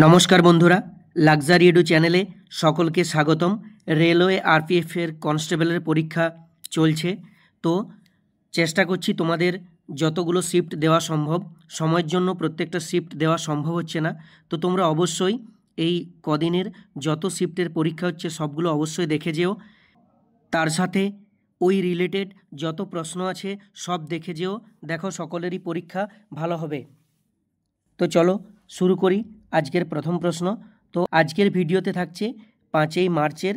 নমস্কার বন্ধুরা, luxury edu চ্যানেলে সকলকে স্বাগতম। রেলওয়ে আরপিএফের কনস্টেবলের পরীক্ষা চলছে, তো চেষ্টা করছি তোমাদের যতগুলো শিফট দেওয়া সম্ভব। সময়ের জন্য প্রত্যেকটা শিফট দেওয়া সম্ভব হচ্ছে না, তো তোমরা অবশ্যই এই কদিনের যত শিফটের পরীক্ষা হচ্ছে সবগুলো অবশ্যই দেখে যেও। তার সাথে ওই রিলেটেড যত প্রশ্ন আছে সব দেখে যেও, দেখো সকলেরই পরীক্ষা ভালো হবে। তো চলো শুরু করি আজকের প্রথম প্রশ্ন। তো আজকের ভিডিওতে থাকছে 5ই মার্চের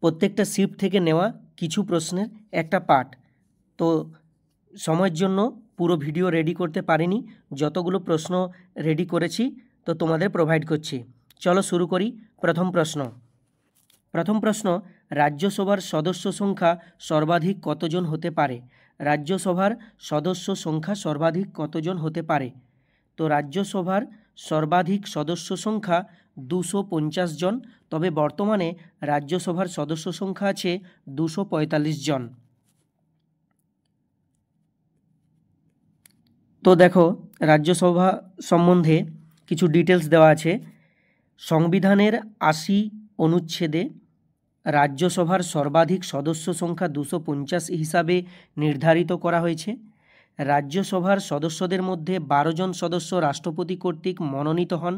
প্রত্যেকটা শিফট থেকে নেওয়া কিছু প্রশ্নের একটা পার্ট। তো সময়ের জন্য পুরো ভিডিও রেডি করতে পারিনি, যতগুলো প্রশ্ন রেডি করেছি তো তোমাদের প্রোভাইড করছি। চলো শুরু করি। প্রথম প্রশ্ন, রাজ্যসভার সদস্য সংখ্যা সর্বাধিক কতজন হতে পারে? রাজ্যসভার সদস্য সংখ্যা সর্বাধিক কতজন হতে পারে? তো রাজ্যসভার সর্বাধিক সদস্য সংখ্যা 250 জন, তবে বর্তমানে রাজ্যসভার সদস্য সংখ্যা আছে 245 জন। তো দেখো রাজ্যসভা সম্বন্ধে কিছু ডিটেলস দেওয়া আছে। সংবিধানের 80 অনুচ্ছেদে রাজ্যসভার সর্বাধিক সদস্য সংখ্যা 250 হিসাবে নির্ধারিত করা হয়েছে। রাজ্যসভার সদস্যদের মধ্যে 12 জন সদস্য রাষ্ট্রপতি কর্তৃক মনোনীত হন।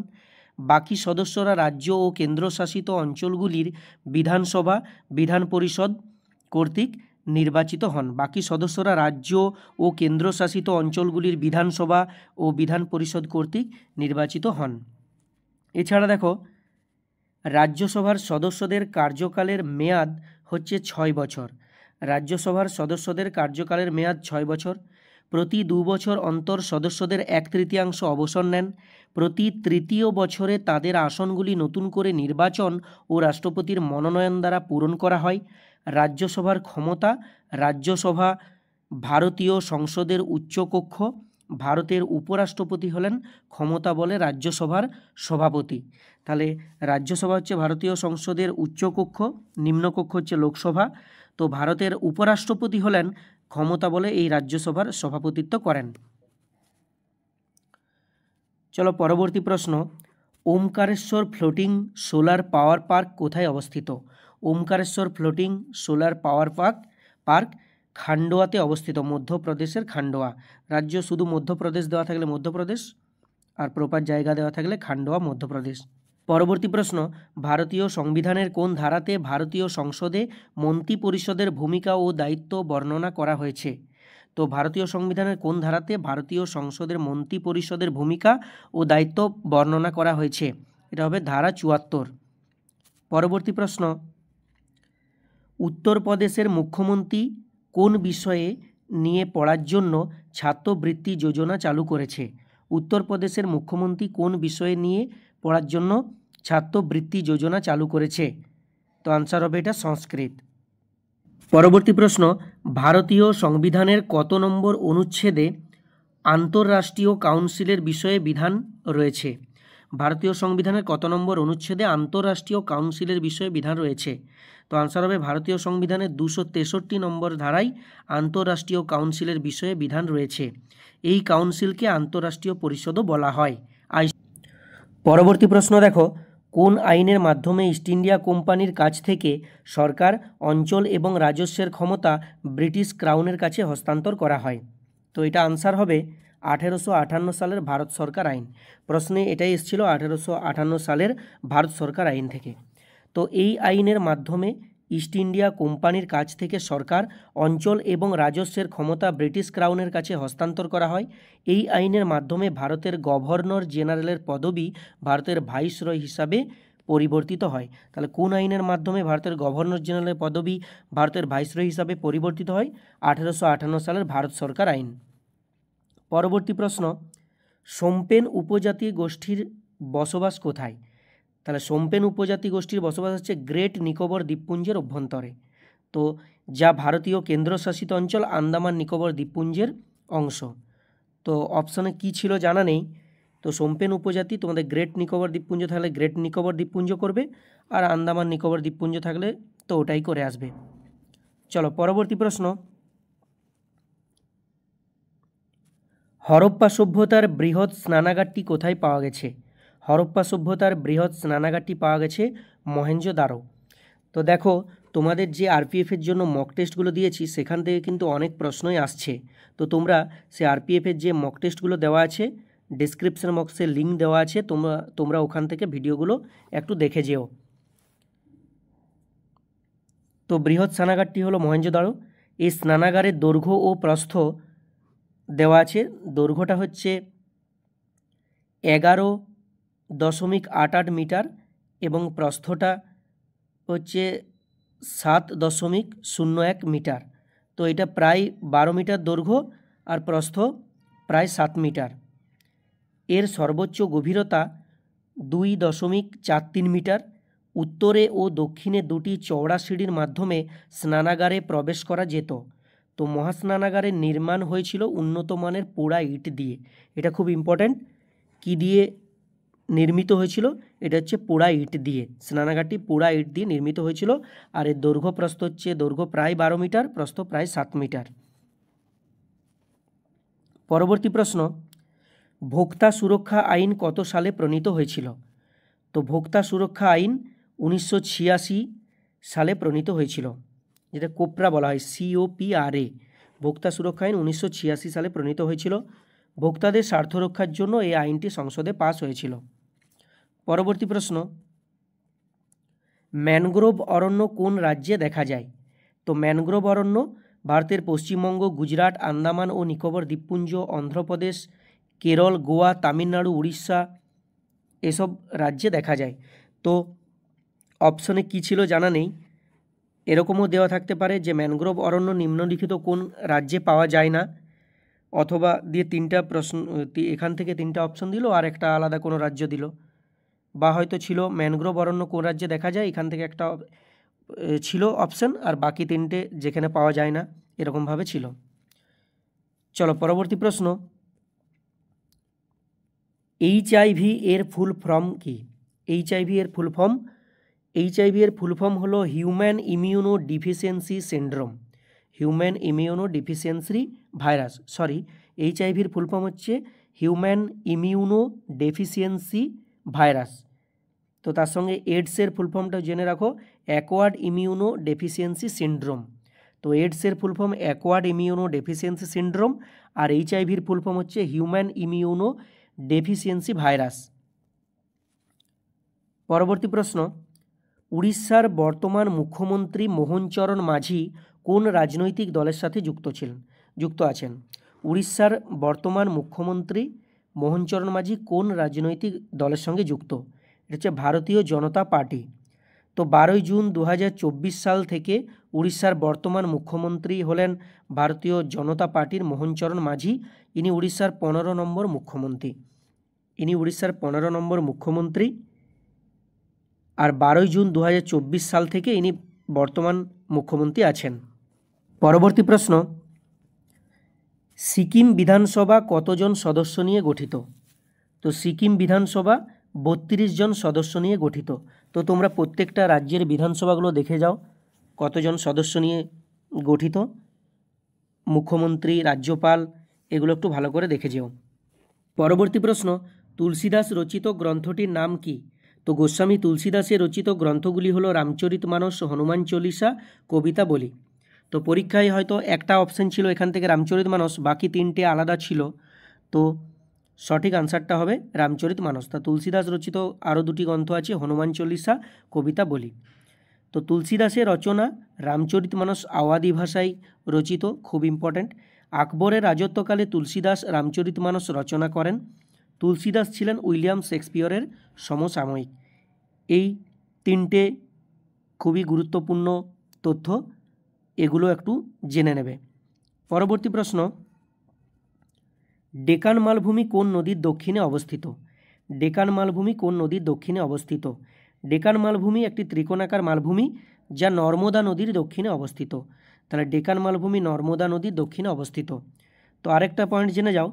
বাকি সদস্যরা রাজ্য ও কেন্দ্রশাসিত অঞ্চলগুলির বিধানসভা বিধান পরিষদ কর্তৃক নির্বাচিত হন। বাকি সদস্যরা রাজ্য ও কেন্দ্রশাসিত অঞ্চলগুলির বিধানসভা ও বিধান পরিষদ কর্তৃক নির্বাচিত হন। এছাড়া দেখো রাজ্যসভার সদস্যদের কার্যকালের মেয়াদ হচ্ছে 6 বছর। রাজ্যসভার সদস্যদের কার্যকালের মেয়াদ 6 বছর। প্রতি 2 বছর অন্তর সদস্যদের 1/3 অবসর নেন। প্রতি তৃতীয় বছরে তাদের আসনগুলি নতুন করে নির্বাচন ও রাষ্ট্রপতির মনোনয়ন দ্বারা পূরণ করা হয়। রাজ্যসভার ক্ষমতা, রাজ্যসভা ভারতীয় সংসদের উচ্চকক্ষ। ভারতের উপরাষ্ট্রপতি হলেন ক্ষমতা বলে রাজ্যসভার সভাপতি। তাহলে রাজ্যসভা হচ্ছে ভারতীয় সংসদের উচ্চকক্ষ, নিম্নকক্ষ হচ্ছে লোকসভা। তো ভারতের উপরাষ্ট্রপতি হলেন ক্ষমতা বলে এই রাজ্যসভার সভাপতিত্ব করেন। চলো পরবর্তী প্রশ্ন, Omkareshwar floating solar power park কোথায় অবস্থিত? Omkareshwar floating solar power park খান্ডোয়াতে অবস্থিত, মধ্যপ্রদেশের খান্ডোয়া। রাজ্য শুধু মধ্যপ্রদেশ দেওয়া থাকলে মধ্যপ্রদেশ, আর প্রপার জায়গা দেওয়া থাকলে খান্ডোয়া মধ্যপ্রদেশ। পরবর্তী প্রশ্ন, ভারতীয় সংবিধানের কোন ধারাতে ভারতীয় সংসদে মন্ত্রী পরিষদের ভূমিকা ও দায়িত্ব বর্ণনা করা হয়েছে? তো ভারতীয় সংবিধানের কোন ধারাতে ভারতীয় সংসদের মন্ত্রী পরিষদের ভূমিকা ও দায়িত্ব বর্ণনা করা হয়েছে? এটা হবে ধারা 74। পরবর্তী প্রশ্ন, উত্তরপ্রদেশের মুখ্যমন্ত্রী কোন বিষয়ে নিয়ে পড়ার জন্য ছাত্রবৃত্তি যোজনা চালু করেছে? উত্তরপ্রদেশের মুখ্যমন্ত্রী কোন বিষয়ে নিয়ে পড়ার জন্য ছাত্রবৃত্তি যোজনা চালু করেছে? তো আনসার হবে এটা সংস্কৃত। পরবর্তী প্রশ্ন, ভারতীয় সংবিধানের কত নম্বর অনুচ্ছেদে আন্তঃরাষ্ট্রীয় কাউন্সিলের বিষয়ে বিধান রয়েছে? ভারতীয় সংবিধানের কত নম্বর অনুচ্ছেদে আন্তঃরাষ্ট্রীয় কাউন্সিলের বিষয়ে বিধান রয়েছে? তো আনসার হবে ভারতীয় সংবিধানের 263 নম্বর ধারায় আন্তঃরাষ্ট্রীয় কাউন্সিলের বিষয়ে বিধান রয়েছে। এই কাউন্সিলকে আন্তঃরাষ্ট্রীয় পরিষদও বলা হয়। পরবর্তী প্রশ্ন দেখো, কোন আইনের মাধ্যমে ইস্ট ইন্ডিয়া কোম্পানির কাছ থেকে সরকার অঞ্চল এবং রাজস্বের ক্ষমতা ব্রিটিশ ক্রাউনের কাছে হস্তান্তর করা হয়? তো এটা আনসার হবে 1858 সালের ভারত সরকার আইন। প্রশ্নে এটাই এসেছিল 1858 সালের ভারত সরকার আইন থেকে। তো এই আইনের মাধ্যমে ইস্ট ইন্ডিয়া কোম্পানির কাছ থেকে সরকার অঞ্চল এবং রাজস্বের ক্ষমতা ব্রিটিশ ক্রাউনের কাছে হস্তান্তর করা হয়। এই আইনের মাধ্যমে ভারতের গভর্নর জেনারেলের পদবি ভারতের ভাইসরয় হিসাবে পরিবর্তিত হয়। তাহলে কোন আইনের মাধ্যমে ভারতের গভর্নর জেনারেলের পদবি ভারতের ভাইসরয় হিসাবে পরিবর্তিত হয়? 1858 সালের ভারত সরকার আইন। পরবর্তী প্রশ্ন, সোমপেন উপজাতি গোষ্ঠীর বসবাস কোথায়? তাহলে সোমপেন উপজাতি গোষ্ঠীর বসবাস হচ্ছে গ্রেট নিকোবর দ্বীপপুঞ্জের অভ্যন্তরে। তো যা ভারতীয় কেন্দ্রশাসিত অঞ্চল আন্দামান নিকোবর দ্বীপপুঞ্জের অংশ। তো অপশানে কি ছিল জানা নেই। তো সোমপেন উপজাতি তোমাদের গ্রেট নিকোবর দ্বীপপুঞ্জ থাকলে গ্রেট নিকোবর দ্বীপপুঞ্জ করবে, আর আন্দামান নিকোবর দ্বীপপুঞ্জ থাকলে তো ওটাই করে আসবে। চলো পরবর্তী প্রশ্ন, হরপ্পা সভ্যতার বৃহৎ স্নানাগারটি কোথায় পাওয়া গেছে? হরপ্পা সভ্যতার বৃহৎ স্নানাগারটি পাওয়া গেছে মহেঞ্জোদারো। তো দেখো, তোমাদের যে আরপিএফের জন্য মক টেস্টগুলো দিয়েছি সেখান থেকে কিন্তু অনেক প্রশ্নই আসছে। তো তোমরা সে আরপিএফের যে মক টেস্টগুলো দেওয়া আছে, ডেসক্রিপশন বক্সে লিঙ্ক দেওয়া আছে, তোমরা ওখান থেকে ভিডিওগুলো একটু দেখে যেও। তো বৃহৎ স্নানাগারটি হলো মহেঞ্জোদারো। এই স্নানাগারের দৈর্ঘ্য ও প্রস্থ দেওয়া আছে। দৈর্ঘ্যটা হচ্ছে 11.88 মিটার এবং প্রস্থটা হচ্ছে 7.01 মিটার। তো এটা প্রায় 12 মিটার দৈর্ঘ্য আর প্রস্থ প্রায় 7 মিটার। এর সর্বোচ্চ গভীরতা 2.43 মিটার। উত্তরে ও দক্ষিণে দুটি চওড়া সিঁড়ির মাধ্যমে স্নানাগারে প্রবেশ করা যেত। তো মহাস্নানাগারের নির্মাণ হয়েছিল উন্নত মানের পোড়া ইট দিয়ে। এটা খুব ইম্পর্ট্যান্ট। কি দিয়ে নির্মিত হয়েছিল? এটা হচ্ছে পোড়া ইট দিয়ে। স্নানাগারটি পোড়া ইট দিয়ে নির্মিত হয়েছিল। আর এর দৈর্ঘ্য প্রস্থ হচ্ছে, দৈর্ঘ্য প্রায় 12 মিটার, প্রস্থ প্রায় 7 মিটার। পরবর্তী প্রশ্ন, ভোক্তা সুরক্ষা আইন কত সালে প্রণীত হয়েছিল? তো ভোক্তা সুরক্ষা আইন 1986 সালে প্রণীত হয়েছিল, যেটা কোপরা বলা হয়, COPRA। ভোক্তা সুরক্ষা আইন 1986 সালে প্রণীত হয়েছিল। ভোক্তাদের স্বার্থ রক্ষার জন্য এই আইনটি সংসদে পাস হয়েছিল। পরবর্তী প্রশ্ন, ম্যানগ্রোভ অরণ্য কোন রাজ্যে দেখা যায়? তো ম্যানগ্রোভ অরণ্য ভারতের পশ্চিমবঙ্গ, গুজরাট, আন্দামান ও নিকোবর দ্বীপপুঞ্জ, অন্ধ্রপ্রদেশ, কেরল, গোয়া, তামিলনাড়ু, উড়িষ্যা এসব রাজ্যে দেখা যায়। তো অপশনে কী ছিল জানা নেই। এরকমও দেওয়া থাকতে পারে যে ম্যানগ্রোভ অরণ্য নিম্নলিখিত কোন রাজ্যে পাওয়া যায় না, অথবা দিয়ে তিনটা প্রশ্ন, এখান থেকে তিনটা অপশন দিল আর একটা আলাদা কোনো রাজ্য দিল, বা হয়তো ছিল ম্যানগ্রোভ অরণ্য কোন রাজ্যে দেখা যায়, এখান থেকে একটা ছিল অপশন, আর বাকি তিনটে যেখানে পাওয়া যায় না, এরকমভাবে ছিল। চলো পরবর্তী প্রশ্ন, HIV এর ফুল ফর্ম কি? HIV এর ফুল ফর্ম, HIV এর ফুল ফর্ম হলো human immuno deficiency syndrome, human immuno deficiency virus, sorry, HIV এর ফুল ফর্ম হচ্ছে হিউম্যান ইমিউনো ডেফিসিয়েন্সি ভাইরাস। তো তার সঙ্গে এইডসের ফুল ফর্মটা জেনে রাখো, অ্যাকোয়ার্ড ইমিউনো ডেফিসিয়েন্সি সিন্ড্রোম। তো এইডসের full form acquired immunodeficiency syndrome, আর HIVর ফুল ফর্ম হচ্ছে হিউম্যান ইমিউনো ডেফিসিয়েন্সি ভাইরাস। পরবর্তী প্রশ্ন, উড়িষ্যার বর্তমান মুখ্যমন্ত্রী মোহনচরণ মাঝি কোন রাজনৈতিক দলের সাথে যুক্ত আছেন? উড়িষ্যার বর্তমান মুখ্যমন্ত্রী মোহনচরণ মাঝি কোন রাজনৈতিক দলের সঙ্গে যুক্ত? এটা হচ্ছে ভারতীয় জনতা পার্টি। তো 12 জুন 2024 সাল থেকে উড়িষ্যার বর্তমান মুখ্যমন্ত্রী হলেন ভারতীয় জনতা পার্টির মোহনচরণ মাঝি। ইনি উড়িষ্যার 15 নম্বর মুখ্যমন্ত্রী। আর 12 জুন 2024 সাল থেকে ইনি বর্তমান মুখ্যমন্ত্রী আছেন। পরবর্তী প্রশ্ন, সিকিম বিধানসভা কতজন সদস্য নিয়ে গঠিত? তো সিকিম বিধানসভা 32 জন সদস্য নিয়ে গঠিত। তো তোমরা প্রত্যেকটা রাজ্যের বিধানসভাগুলো দেখে যাও কতজন সদস্য নিয়ে গঠিত, মুখ্যমন্ত্রী, রাজ্যপাল, এগুলো একটু ভালো করে দেখে যেও। পরবর্তী প্রশ্ন, তুলসীদাস রচিত গ্রন্থটির নাম কি? তো গোস্বামী তুলসীদাসের রচিত গ্রন্থগুলি হলো রামচরিতমানস, হনুমান চল্লিশা, কবিতাবলী। তো পরীক্ষায় হয়তো একটা অপশন ছিল এখান থেকে রামচরিতমানস, বাকি তিনটে আলাদা ছিল। তো সঠিক আনসারটা হবে রামচরিতমানস। তা তুলসীদাস রচিত আরও দুটি গ্রন্থ আছে, হনুমান চল্লিশা, কবিতাবলী। তো তুলসীদাসের রচনা রামচরিতমানস আওয়াধি ভাষায় রচিত, খুব ইম্পর্ট্যান্ট। আকবরের রাজত্বকালে তুলসীদাস রামচরিতমানস রচনা করেন। তুলসীদাস ছিলেন উইলিয়াম শেক্সপিয়রের সমসাময়িক। এই তিনটে খুবই গুরুত্বপূর্ণ তথ্য, এগুলো একটু জেনে নেবে। পরবর্তী প্রশ্ন, ডেকান মালভূমি কোন নদীর দক্ষিণে অবস্থিত? ডেকান মালভূমি কোন নদীর দক্ষিণে অবস্থিত? ডেকান মালভূমি একটি ত্রিকোণাকার মালভূমি যা নর্মদা নদীর দক্ষিণে অবস্থিত। তাহলে ডেকান মালভূমি নর্মদা নদীর দক্ষিণে অবস্থিত। তো আরেকটা পয়েন্ট জেনে যাও,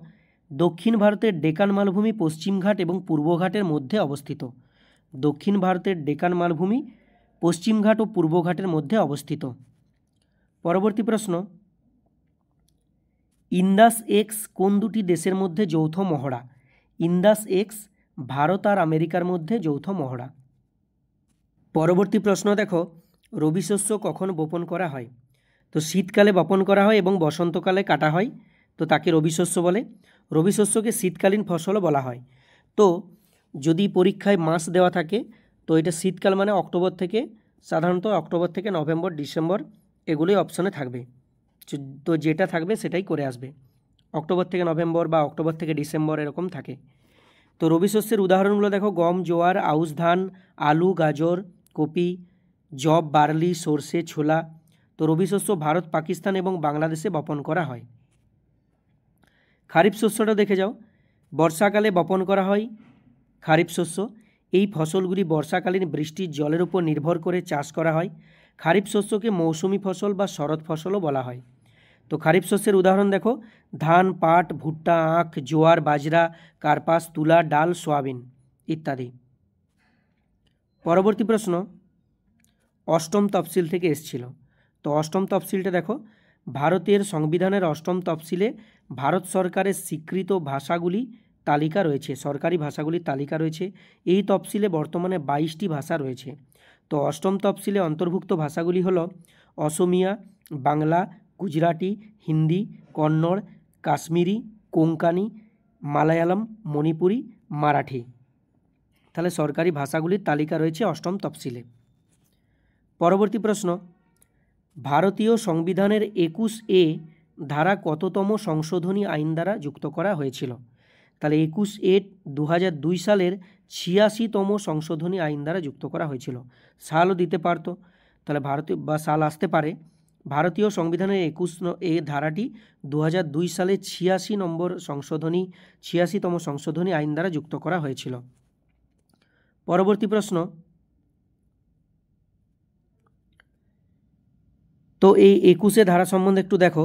দক্ষিণ ভারতের ডেকান মালভূমি পশ্চিমঘাট এবং পূর্বঘাটের মধ্যে অবস্থিত। দক্ষিণ ভারতের ডেকান মালভূমি পশ্চিমঘাট ও পূর্বঘাটের মধ্যে অবস্থিত। পরবর্তী প্রশ্ন, ইন্দাস এক্স কোন দুটি দেশের মধ্যে যৌথ মহড়া? ইন্দাস এক্স ভারত আর আমেরিকার মধ্যে যৌথ মহড়া। পরবর্তী প্রশ্ন দেখো, রবি শস্য কখন বপন করা হয়? তো শীতকালে বপন করা হয় এবং বসন্তকালে কাটা হয়, তো তাকে রবি শস্য বলে। রবি শস্যকে শীতকালীন ফসলও বলা হয়। তো যদি পরীক্ষায় মাস দেওয়া থাকে, তো এটা শীতকাল মানে অক্টোবর থেকে, সাধারণত অক্টোবর থেকে নভেম্বর, ডিসেম্বর এগুলোই অপশনে থাকবে। তো যেটা থাকবে সেটাই করে আসবে, অক্টোবর থেকে নভেম্বর বা অক্টোবর থেকে ডিসেম্বর এরকম থাকে। তো রবি শস্যের উদাহরণগুলো দেখো, গম, জোয়ার, আউশ ধান, আলু, গাজর, কপি, যব, বার্লি, সর্ষে, ছোলা। তো রবি শস্য ভারত, পাকিস্তান এবং বাংলাদেশে বপন করা হয়। খারিফ শস্যটা দেখে যাও, বর্ষাকালে বপন করা হয় খারিফ শস্য। এই ফসলগুলি বর্ষাকালীন বৃষ্টির জলের উপর নির্ভর করে চাষ করা হয়। খারিফ শস্যকে মৌসুমি ফসল বা শরৎ ফসলও বলা হয়। তো খারিফ শস্যের উদাহরণ দেখো, ধান, পাট, ভুট্টা, আখ, জোয়ার, বাজরা, কার্পাস, তুলা, ডাল, সোয়াবিন ইত্যাদি। পরবর্তী প্রশ্ন অষ্টম তফসিল থেকে এসেছিল। তো অষ্টম তফসিলটা দেখো, ভারতের সংবিধানের অষ্টম তফসিলে ভারত সরকারের স্বীকৃত ভাষাগুলি তালিকা রয়েছে, সরকারি ভাষাগুলির তালিকা রয়েছে। এই তফসিলে বর্তমানে 22টি ভাষা রয়েছে। তো অষ্টম তফসিলে অন্তর্ভুক্ত ভাষাগুলি হলো অসমিয়া, বাংলা, গুজরাটি, হিন্দি, কন্নড়, কাশ্মীরি, কোঙ্কানি, মালায়ালাম, মণিপুরি, মারাঠি। তাহলে সরকারি ভাষাগুলির তালিকা রয়েছে অষ্টম তফসিলে। পরবর্তী প্রশ্ন, ভারতীয় সংবিধানের 21A ধারা কততম সংশোধনী আইন দ্বারা যুক্ত করা হয়েছিল? তাহলে 21A 2002 সালের 86তম সংশোধনী আইন দ্বারা যুক্ত করা হয়েছিল। সালও দিতে পারতো, তাহলে ভারতীয় বা সাল আসতে পারে। ভারতীয় সংবিধানের 21A ধারাটি 2002 সালে 86তম সংশোধনী আইন দ্বারা যুক্ত করা হয়েছিল। পরবর্তী প্রশ্ন, তো এই 21 ধারা সম্বন্ধে একটু দেখো।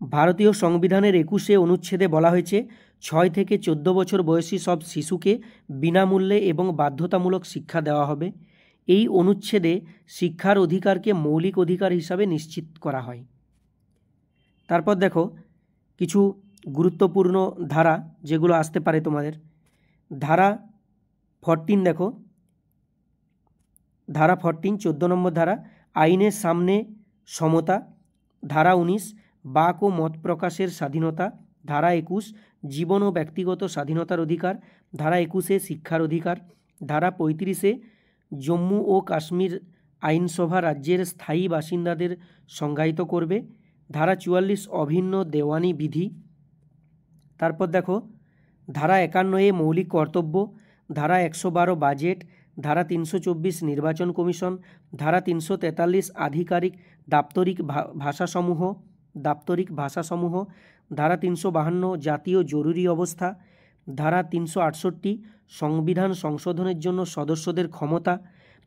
ভারতীয় সংবিধানের 21 অনুচ্ছেদে বলা হয়েছে 6 থেকে 14 বছর বয়সী সব শিশুকে বিনামূল্যে এবং বাধ্যতামূলক শিক্ষা দেওয়া হবে। এই অনুচ্ছেদে শিক্ষার অধিকারকে মৌলিক অধিকার হিসাবে নিশ্চিত করা হয়। তারপর দেখো কিছু গুরুত্বপূর্ণ ধারা যেগুলো আসতে পারে তোমাদের। ধারা 14 দেখো, ধারা 14 14 নম্বর ধারা, আইনের সামনে সমতা। ধারা 19 বাক ও মত প্রকাশের স্বাধীনতা। ধারা 21 জীবন ও ব্যক্তিগত স্বাধীনতার অধিকার। ধারা 21 শিক্ষার অধিকার। ধারা 35 জম্মু ও কাশ্মীর আইনসভা রাজ্যের স্থায়ী বাসিন্দাদের সংজ্ঞায়িত করবে। ধারা 44 অভিন্ন দেওয়ানি বিধি। তারপর দেখো ধারা 51 মৌলিক কর্তব্য। ধারা 112 বাজেট। ধারা 324 নির্বাচন কমিশন। ধারা 343 আধিকারিক দাপ্তরিক ভাষাসমূহ। ধারা 352 জাতীয় জরুরি অবস্থা। ধারা 368 সংবিধান সংশোধনের জন্য সদস্যদের ক্ষমতা।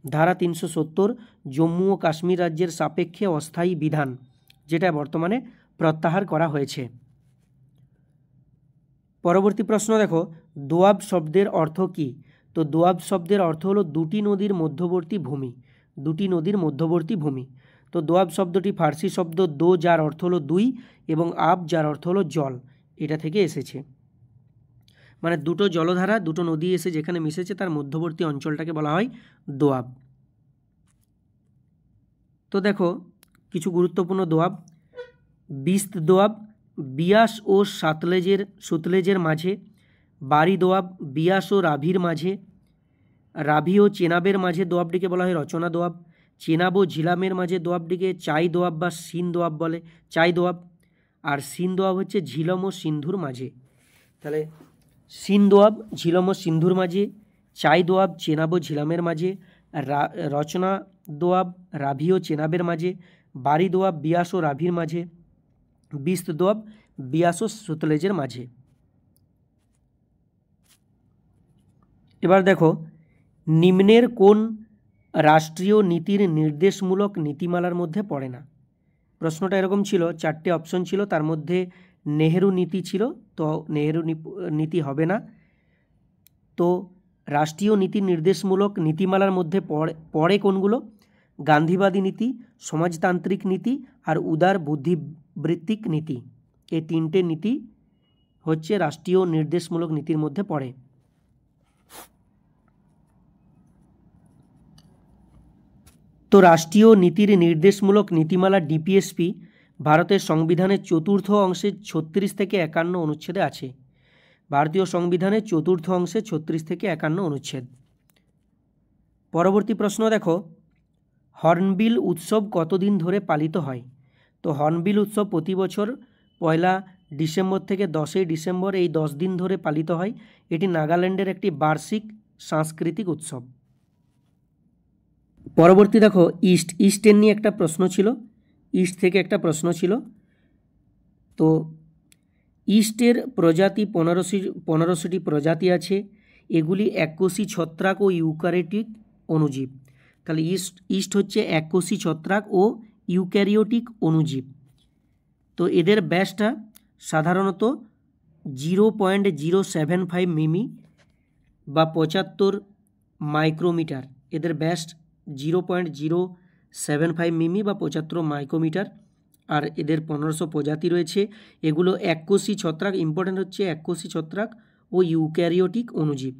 ধারা 370 জম্মু ও কাশ্মীর রাজ্যের সাপেক্ষে অস্থায়ী বিধান, যেটা বর্তমানে প্রত্যাহার করা হয়েছে। পরবর্তী প্রশ্ন দেখো, দোয়াব শব্দের অর্থ কী? তো দোয়াব শব্দের অর্থ হলো দুটি নদীর মধ্যবর্তী ভূমি, দুটি নদীর মধ্যবর্তী ভূমি। তো দোয়াব শব্দটি ফার্সি শব্দ দো, যার অর্থ হলো দুই, এবং আব, যার অর্থ হলো জল, এটা থেকে এসেছে। মানে দুটো জলধারা, দুটো নদী এসে যেখানে মিশেছে তার মধ্যবর্তী অঞ্চলটাকে বলা হয় দোয়াব। তো দেখো কিছু গুরুত্বপূর্ণ দোয়াব। বিস্ত দোয়াব বিয়াস ও সুতলেজের মাঝে। বারি দোয়াব বিয়াস ও রাভির মাঝে। রাভি ও চেনাবের মাঝে দোয়াবটিকে বলা হয় রচনা দোয়াব। চেনাব ও ঝিলামের মাঝে দোয়াবটিকে চাই দোয়াব বা সিন দোয়াব বলে, চাই দোয়াব। আর সিন দোয়াব হচ্ছে ঝিলম ও সিন্ধুর মাঝে। তাহলে সিন দোয়াব ঝিলম ও সিন্ধুর মাঝে, চাই দোয়াব চেনাব ও ঝিলামের মাঝে, রচনা দোয়াব রাভি ও চেনাবের মাঝে, বারি দোয়াব বিয়াস ও রাভির মাঝে, বিস্ত দোয়াব বিয়াস ও সুতলেজের মাঝে। এবার দেখো নিম্নের কোন রাষ্ট্রীয় নীতির নির্দেশমূলক নীতিমালার মধ্যে পড়ে না? প্রশ্নটা এরকম ছিল, 4টে অপশন ছিল, তার মধ্যে নেহেরু নীতি ছিল, তো নেহেরু নীতি হবে না। তো রাষ্ট্রীয় নীতির নির্দেশমূলক নীতিমালার মধ্যে পড়ে কোনগুলো? গান্ধীবাদী নীতি, সমাজতান্ত্রিক নীতি আর উদার বুদ্ধিবৃত্তিক নীতি। এই 3টে নীতি হচ্ছে রাষ্ট্রীয় নির্দেশমূলক নীতির মধ্যে পড়ে। তো রাষ্ট্রীয় নীতির নির্দেশমূলক নীতিমালা ডিপিএসপি ভারতের সংবিধানের চতুর্থ অংশের 36 থেকে 51 অনুচ্ছেদে আছে। ভারতীয় সংবিধানের চতুর্থ অংশে 36 থেকে 51 অনুচ্ছেদ। পরবর্তী প্রশ্ন দেখো, হর্নবিল উৎসব কতদিন ধরে পালিত হয়? তো হর্নবিল উৎসব প্রতি বছর 1 ডিসেম্বর থেকে 10 ডিসেম্বর এই 10 দিন ধরে পালিত হয়। এটি নাগাল্যান্ডের একটি বার্ষিক সাংস্কৃতিক উৎসব। পরবর্তী দেখো, ইস্টের নিয়ে একটা প্রশ্ন ছিল, ইস্ট থেকে একটা প্রশ্ন ছিল। তো ইস্টের প্রজাতি 1500টি প্রজাতি আছে। এগুলি এককোষী ছত্রাক ও ইউক্যারিওটিক অণুজীব। তাহলে ইস্ট হচ্ছে এককোষী ছত্রাক ও ইউক্যারিওটিক অণুজীব। তো এদের ব্যাসটা সাধারণত 0.075 মিমি বা 75 মাইক্রোমিটার। এদের ব্যাস 0.075 মিমি বা 75 মাইক্রোমিটার। আর এদের 1500 প্রজাতি রয়েছে। এগুলো এককোষী ছত্রাক, ইম্পর্টেন্ট হচ্ছে এককোষী ছত্রাক ও ইউক্যারিওটিক অণুজীব।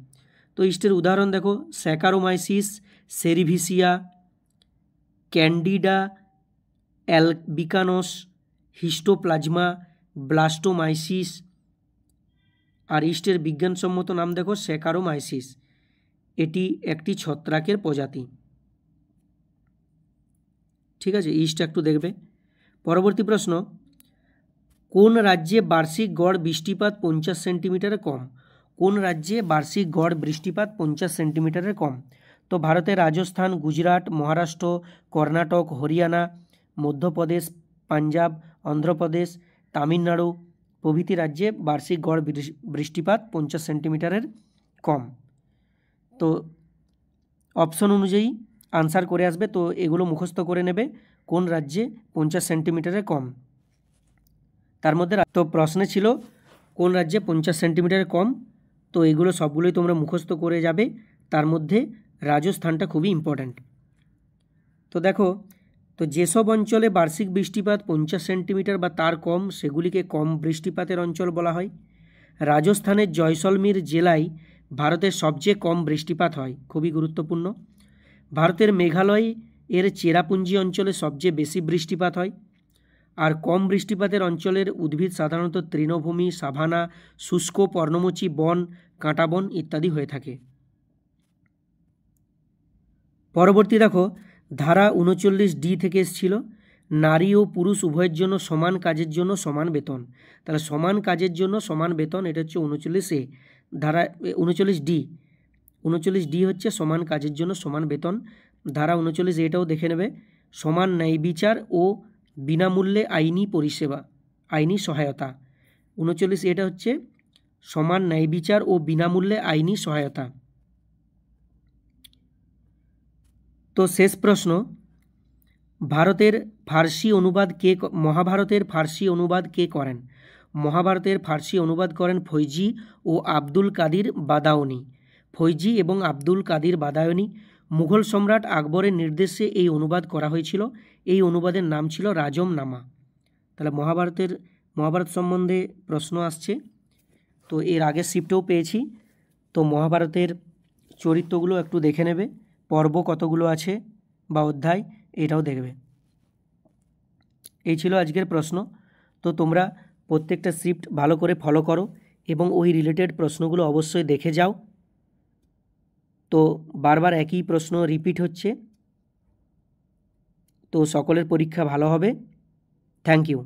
তো ইস্টের উদাহরণ দেখো, স্যাকারোমাইসিস, সেরিভিসিয়া, ক্যান্ডিডা অ্যালবিকানস, হিস্টোপ্লাজমা, ব্লাস্টোমাইসিস। আর ইস্টের বিজ্ঞানসম্মত নাম দেখো স্যাকারোমাইসিস। এটি একটি ছত্রাকের প্রজাতি। ঠিক আছে, ইস্ট একটু দেখবে। পরবর্তী প্রশ্ন, কোন রাজ্যে বার্ষিক গড় বৃষ্টিপাত 50 সেন্টিমিটারে কম? কোন রাজ্যে বার্ষিক গড় বৃষ্টিপাত 50 সেন্টিমিটারের কম? তো ভারতের রাজস্থান, গুজরাট, মহারাষ্ট্র, কর্ণাটক, হরিয়ানা, মধ্যপ্রদেশ, পাঞ্জাব, অন্ধ্রপ্রদেশ, তামিলনাড়ু প্রভৃতি রাজ্যে বার্ষিক গড় বৃষ্টিপাত 50 সেন্টিমিটারের কম। তো অপশন অনুযায়ী আনসার করে আসবে। তো এগুলো মুখস্থ করে নেবে, কোন রাজ্যে 50 সেন্টিমিটারের কম। তার মধ্যে তো প্রশ্নে ছিল কোন রাজ্যে 50 সেন্টিমিটারের কম। তো এগুলো সবগুলোই তোমরা মুখস্থ করে যাবে। তার মধ্যে রাজস্থানটা খুবই ইম্পর্ট্যান্ট। তো দেখো, তো যেসব অঞ্চলে বার্ষিক বৃষ্টিপাত 50 সেন্টিমিটার বা তার কম সেগুলিকে কম বৃষ্টিপাতের অঞ্চল বলা হয়। রাজস্থানের জয়সলমীর জেলায় ভারতের সবচেয়ে কম বৃষ্টিপাত হয়, খুবই গুরুত্বপূর্ণ। ভারতের মেঘালয় এর চেরাপুঞ্জি অঞ্চলে সবচেয়ে বেশি বৃষ্টিপাত হয়। আর কম বৃষ্টিপাতের অঞ্চলের উদ্ভিদ সাধারণত তৃণভূমি, সাভানা, শুষ্ক পর্ণমোচী বন, কাঁটা বন ইত্যাদি হয়ে থাকে। পরবর্তী দেখো, ধারা 39D থেকে এসেছিল, নারী ও পুরুষ উভয়ের জন্য সমান কাজের জন্য সমান বেতন। তাহলে সমান কাজের জন্য সমান বেতন, এটা হচ্ছে 39A। ধারা 39D হচ্ছে সমান কাজের জন্য সমান বেতন। ধারা 39Aটাও দেখে নেবে, সমান ন্যায় বিচার ও বিনামূল্যে আইনি পরিষেবা, আইনি সহায়তা। 39A হচ্ছে সমান ন্যায় বিচার ও বিনামূল্যে আইনি সহায়তা। তো শেষ প্রশ্ন, ভারতের ফার্সি অনুবাদ কে মহাভারতের ফার্সি অনুবাদ কে করেন? মহাভারতের ফার্সি অনুবাদ করেন ফৈজি ও আব্দুল কাদির বাদাউনি। ফৈজি এবং আব্দুল কাদির বাদাউনি। মুঘল সম্রাট আকবরের নির্দেশে এই অনুবাদ করা হয়েছিল। এই অনুবাদের নাম ছিল রাজমনামা। তাহলে মহাভারত সম্বন্ধে প্রশ্ন আসছে। তো এর আগের শিফটেও পেয়েছি। তো মহাভারতের চরিত্রগুলো একটু দেখে নেবে, পর্ব কতগুলো আছে বা অধ্যায় এটাও দেখবে। এই ছিল আজকের প্রশ্ন। তো তোমরা প্রত্যেকটা শিফট ভালো করে ফলো করো এবং ওই রিলেটেড প্রশ্নগুলো অবশ্যই দেখে যাও। তো বারবার একই প্রশ্ন রিপিট হচ্ছে। তো সকলের পরীক্ষা ভালো হবে। Thank you.